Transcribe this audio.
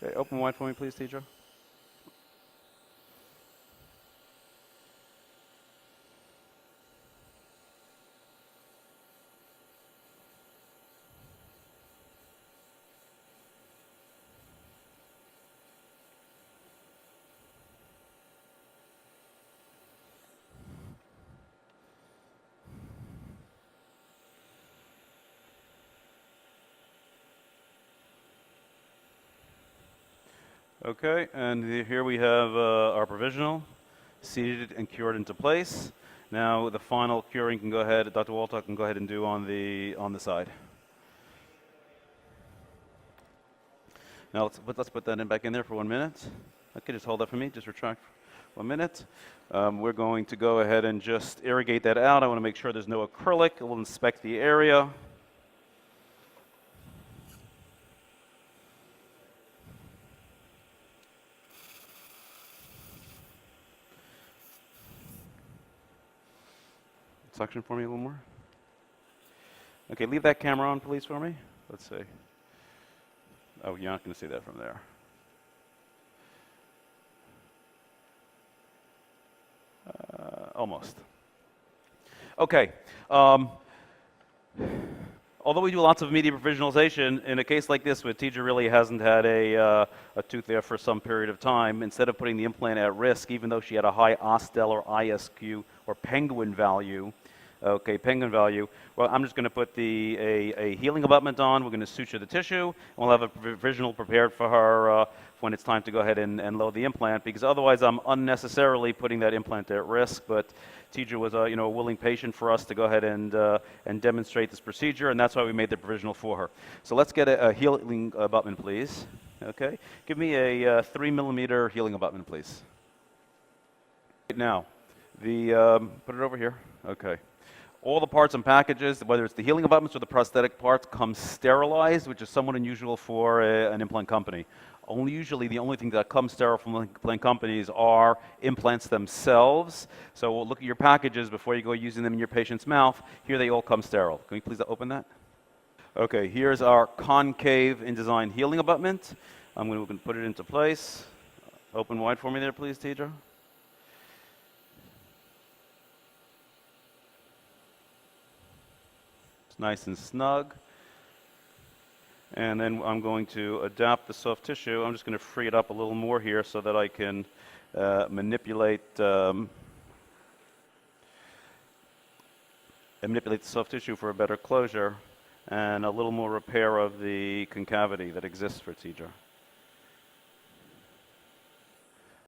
Okay, open wide for me, please, Tidra. Okay, and here we have our provisional seated and cured into place. Now the final curing can go ahead, Dr. Walter can go ahead and do on the side. Now let's put that back in there for 1 minute. Okay, just hold that for me, just retract 1 minute. We're going to go ahead and just irrigate that out. I want to make sure there's no acrylic. We'll inspect the area. Suction for me a little more. Okay, leave that camera on, please, for me. Let's see. Oh, you're not going to see that from there. Almost. Okay. Although we do lots of immediate provisionalization, in a case like this where Tidra really hasn't had a tooth there for some period of time, instead of putting the implant at risk, even though she had a high OSTEL or ISQ or penguin value, well, I'm just going to put a healing abutment on. We're going to suture the tissue, and we'll have a provisional prepared for her when it's time to go ahead and load the implant, because otherwise I'm unnecessarily putting that implant at risk. But Tidra was a willing patient for us to go ahead and demonstrate this procedure, and that's why we made the provisional for her. So let's get a healing abutment, please. Okay, give me a 3 millimeter healing abutment, please. Now, put it over here. Okay. All the parts and packages, whether it's the healing abutments or the prosthetic parts, come sterilized, which is somewhat unusual for an implant company. Usually the only thing that comes sterile from implant companies are implants themselves. So we'll look at your packages before you go using them in your patient's mouth. Here they all come sterile. Can we please open that? Okay, here's our concave InDesign healing abutment. I'm going to put it into place. Open wide for me there, please, Tidra. Nice and snug. And then I'm going to adapt the soft tissue. I'm just going to free it up a little more here so that I can manipulate the soft tissue for a better closure and a little more repair of the concavity that exists for Tidra.